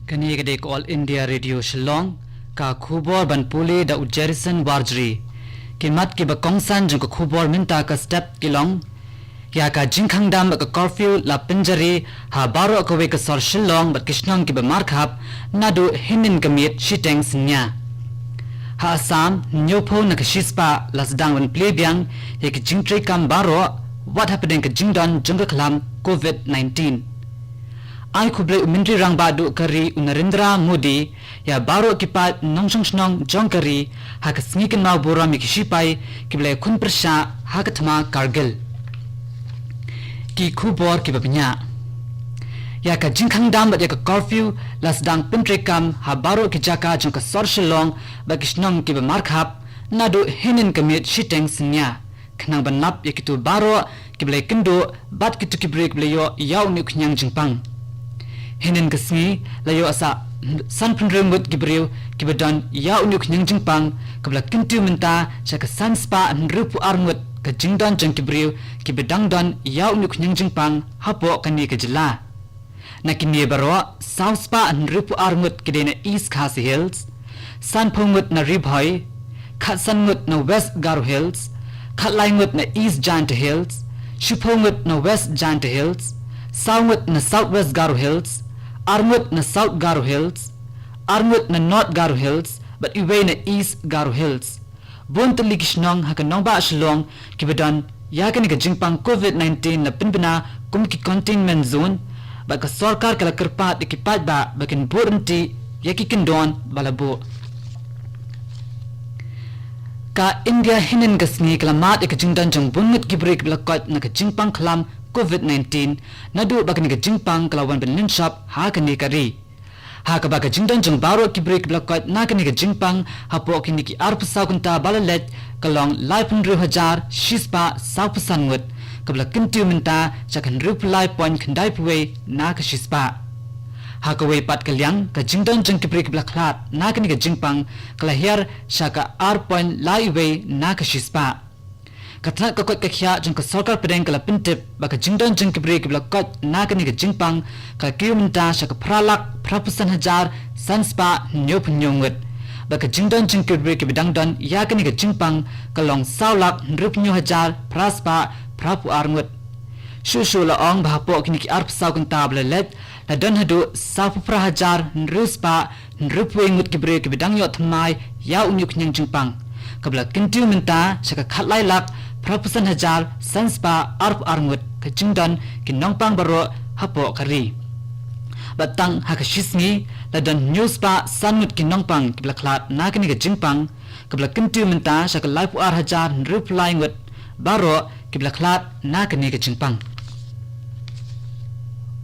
Kani kedek All India Radio Shillong ka khubor ban puli da Ujerisan Warjri kimat ki ba kongsan jong khubor minta ka step kilong ya ka jingkhang dam ka curfew la pinjari ha baro ka we ka sor Shillong ba kishnong ki ba markhap nadu hinin kamit shiteng sinya ha Assam nyopo na ka shispa lasdang ban plebyang ye ki jingtri kam baro what happening ka jingdon jong khlam COVID-19 ai kuble umindri rang badu kari Narendra Modi ya baro kipat nongsong snong jongkari ha kasngikin mau bora mi kishipai kible kun persha ha katma Kargil ki khubor ki babnya ya ka jingkhang dam ya ka curfew lasdang pintrekam ha baro ki jaka jong ka sor Shillong ba kishnong ki ba markhap nadu hinin kamit shiteng sinya khnang banap ya kitu baro kible kindo bat kitu kibre kible yo yaw ni khnyang jingpang hinin kasngi layo asa san pundremut gibriu kibadan ya unyuk nyang jingpang kabla kintu menta saka san spa nrupu arngut ka jingdan jang gibriu kibadang dan ya unyuk nyang jingpang hapo kani ka jila nakini baro south spa nrupu arngut kidena east khasi hills san phungut na ribhoi khat sangut na west garu hills khat laingut na east giant hills shuphungut na west giant hills saungut na southwest garu hills Armut na South Garo Hills, Armut na North Garo Hills, but iwe na East Garo Hills. Bunta likishnong hakanong ba Shillong kibadan yakan ka jingpang COVID-19 na pinbina kumki containment zone ba ka sarkar kala kerpat ikipat ba bakin buranti yakikindon balabo. Ka India hinin kasngi kalamat ikajingdan jang bungut gibrik blakot na ka jingpang kalam COVID-19 nadu bakani ka jingpang kalawan benin shop ha kani kari ha ka baka jingdan jong baro ki break blakot na kani ka jingpang hapo kini ki arpsa kunta balalet kalong 5,000 shispa saupusan ngut kabla kintu minta chakan reply point khandai puwe na ka shispa ha ka we pat kalyang ka jingdan jong ki break blaklat na kani ka jingpang kalahir shaka r point laiwe na ka shispa katna ka kot ka khya jong ka sarkar pedeng kala pintip baka jingdan jong kibre ki blakot na kani ka jingpang ka kilometer sha ka pralak prapusan hajar sanspa nyop nyongut baka jingdan jong kibre ki bidangdan ya kani ka jingpang kalong saulak nrup nyo hajar praspa prapu arngut shushu la ong bhapo kini ki arp saw kan table let la dan hadu sapu pra hajar nruspa nrup wengut kibre ki bidang yo thmai ya unyuk nyang jingpang kabla kintu minta saka khatlai lak prapusan hajar sanspa arp arngut ka jingdan ki nongpang baro hapo kari batang hakashisngi ladan newspa sanmut ki nongpang ki blaklat nakani ka jingpang kabla kintu minta saka laipu ar hajar reply ngut baro ki blaklat nakani ka jingpang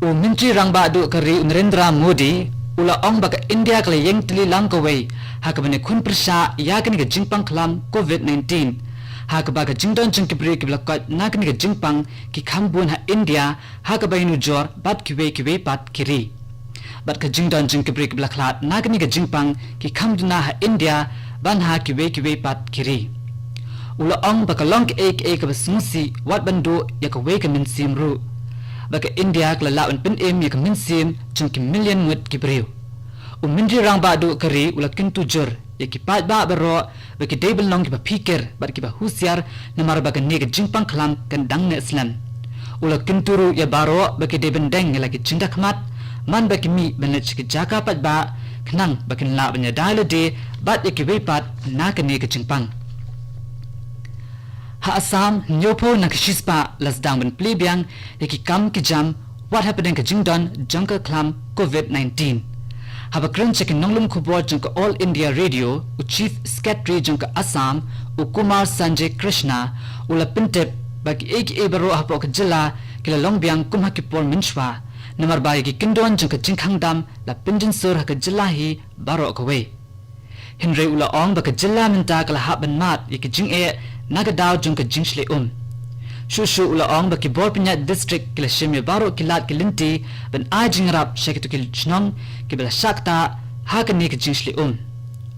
u mintri rangba du kari Narendra Modi ula ong baka India kala yeng tili lang kawai hakabane kun persha yakani ka jingpang klam COVID-19 hakabaka jingdon jingkibri kiblakot nakani ka jingpang ki khambun ha India hakabainu jor bat kiwe pat kiri bat ka jingdon jingkibri kiblaklat nakani ka jingpang ki khamduna ha India ban ha kiwe pat kiri ula ong baka long ek ka basmusi wat bando yakawe ka min simru baka India kala lawan pin em yak min sim jingki million mut kibriu umindri rang ba do kari ula kintu jor yakipat ba baro baki table long ki ba pikir bat ki ba husiar namar baka ne ka jingpang klam kan dang ne islam ula kinturu ya baro baki de bendeng lagi jindak mat man baki mi benach ki jaka pat ba knang bakin la banya dale de bat yakiwe pat na ka ne ka jingpang ha Assam nyopo na kishispa lasdang ben plebyang yaki kam ki jam what happening ka jingdon jangka klam COVID-19 haba kren chekin nonglum khubor jangka All India Radio u chief secretary jangka Assam u Kumar Sanjay Krishna ula pintep baki ek baro hapo ka jilla kila longbyang kumha ki por minchwa namar ba yaki kindon jangka jingkhang dam la pinjin sur ka jilla hi baro ka we Henry ula ong baka jilla minta kala haban mat yaki jing nagadaw jungka jingshle shushu ula ong baki borpinya district kila shimye baro kilat kilinti ben ai jingrap shakitu kil chnong kibla shakta hakani ka jingshle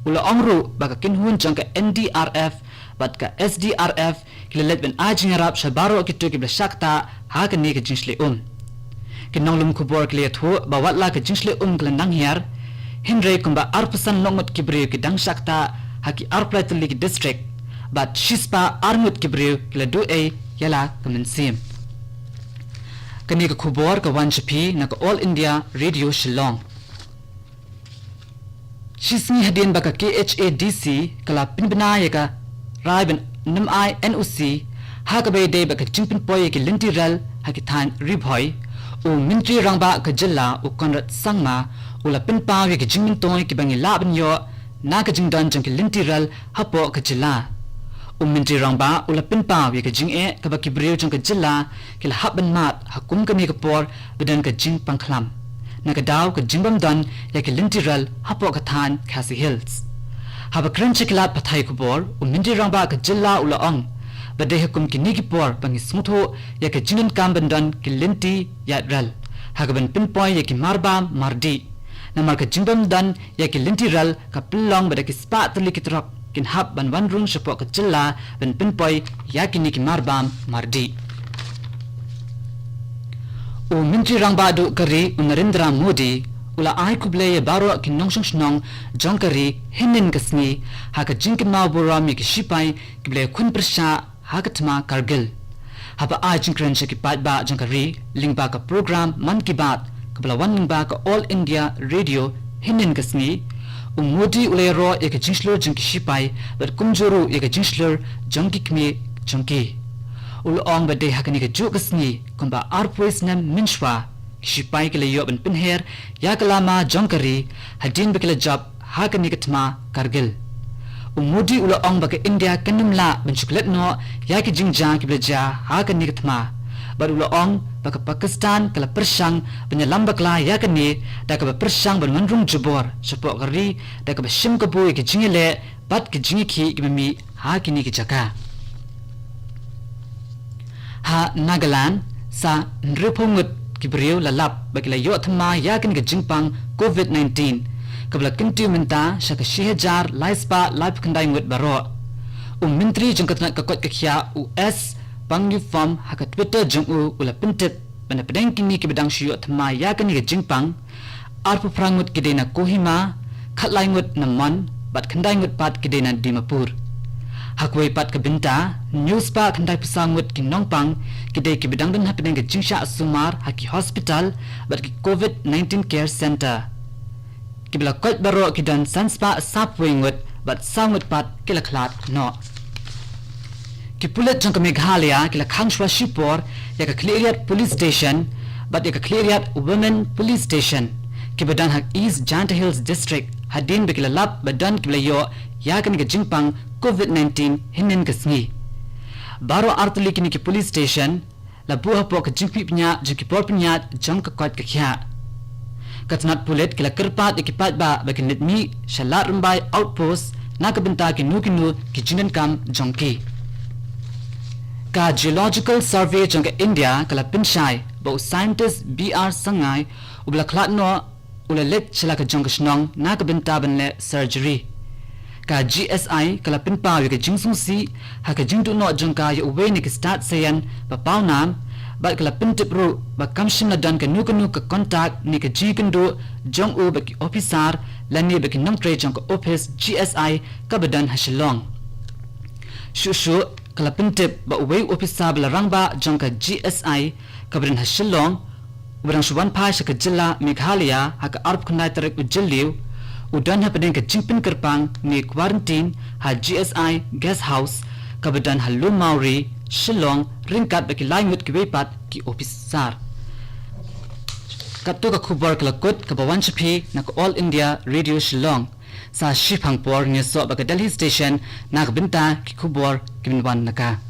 ula ong ru baka kinhun jungka NDRF bat ka SDRF kila let ben ai jingrap shabaro kitu kibla shakta hakani ka jingshle ki nonglum khubor kle thu bawat la ka jingsle klan nang hiar hinre kumba arpusan longot kibriu ki dang shakta haki arplatli ki district but shispa armut kibriu kle du e yala kamen sim kani ka khubor ka wan chapi na ka all india radio shillong shisni hadin baka KHADC kala pinbana yaka raiben namai NOC hakabe de baka jingpin poy ki lintiral haki than ribhoi u mintri rangba ka jilla u konrat sangma ula pinpa wi ki jingmin toy ki bangi labn yo na ka jingdan jang ki lintiral hapo ka jilla u mintri rangba ula pinpa wi ka jing e ka baki breu jang ka jilla kil habban mat hakum ka ni ka por bedan ka jing pangkhlam na ka daw ka jingbam dan ya ki lintiral hapo ka than Khasi Hills haba krenche klat pathai ko bor u mintri rangba ka jilla ula ong bade hukum ki nigi por bangi smutho ya ka jinin kambandan ki linti ya ral hagaban pinpoint ya ki marba mardi namar ka jingbam dan ya ki linti ral ka plong bade ki spa tli ki trok kin hab ban wan rung shapo ka jilla ban pinpoint ya ki nigi marba mardi o minti rangba du kari u Narendra Modi ula ai kuble ya baro ki nongshong shnong jongkari hinin kasni haka jingkin ma borami ki shipai kible kun persha hagatma Kargil haba ajin krenche ki patba jangkari lingba ka program man ki baat kabla wan lingba ka all india radio hinin kasni Modi ulero ek jinslor jangki shipai but kumjuru ek jinslor jangki kmi jangki ul ong bade hakani ka jukasni kumba arpois nam minshwa shipai ke leyo ben pinher yakalama jangkari hadin bekle job hakani katma Kargil Modi ula ong baka India kanimla ben chuklet no yaki jingjang ki bleja hakani katma bar ula ong baka Pakistan kala persang benya lambakla yakani daka persang ben manrung jubor sapo gari daka shim kabu ki jingile bat ki jingiki ki mami hakini ki jaka ha Nagaland sa nripungut ki brio lalap baki la yo thma yakin ki jingpang COVID-19 kabla kintu minta shaka shihajar laispa life kandai ngut baro mentri jengkatna ka kot kya US pangyu form haka Twitter jungu ula pintip bana pedeng kini ki bedang shiyo thma yakin ki jingpang arpu prangut ki dena Kohima khatlai ngut namon bat kandai ngut pat ki dena Dimapur hakwai pat ka binta news pa kandai pusangut ki nongpang ki de ki bedang dan hapedeng ki jingsha sumar haki hospital bat ki COVID-19 care center kibla kot baro ki dan sanspa sapwingut bat sangut pat kila klat no ki pulet jangka Meghalaya kila khangshwa shipor ya ka cleariat police station bat ya ka cleariat women police station ki badan hak East Janta Hills district hadin bekila lap badan kibla yo ya kan ka jingpang COVID-19 hinin kasngi baro artuli kini ki police station la buha po ka jingpi pnya jingki por pnya jangka kot ka kya katnat pulet kila kerpat ikipat ba bagi nitmi shalat rumbai outpost nakabenta ki nukinu ki jinan kam jongki ka geological survey jongka India kala pinshai bo scientist BR Sangai ubla klatno ula let chala ka jongka shnong nakabenta banle surgery ka GSI kala pinpa wi ka jingsung si ha ka jingdu no jongka ya uwe ni ki start sayan ba pawnam ba kala pintip ro ba kamshim na dan ka nukanu ka contact ni ka jikendo jong u ba ki officer lani ba ki namtre jong ka office GSI ka badan hashilong shushu kala pintip ba uwe officer bla rangba jong ka GSI ka badan hashilong ubrang shuban pa sha ka jilla Meghalaya ha ka arp kunai tarik ujilliu udan hapedeng ka jingpin kerpang ni quarantine ha GSI guest house ka badan halum mauri Shillong ringkat bagi laingut ki wepat ki officer katto ka khubar kalakut ka bawan chapi na All India Radio Shillong sa shipang por ni so baka Delhi station na binta ki khubar ki binwan naka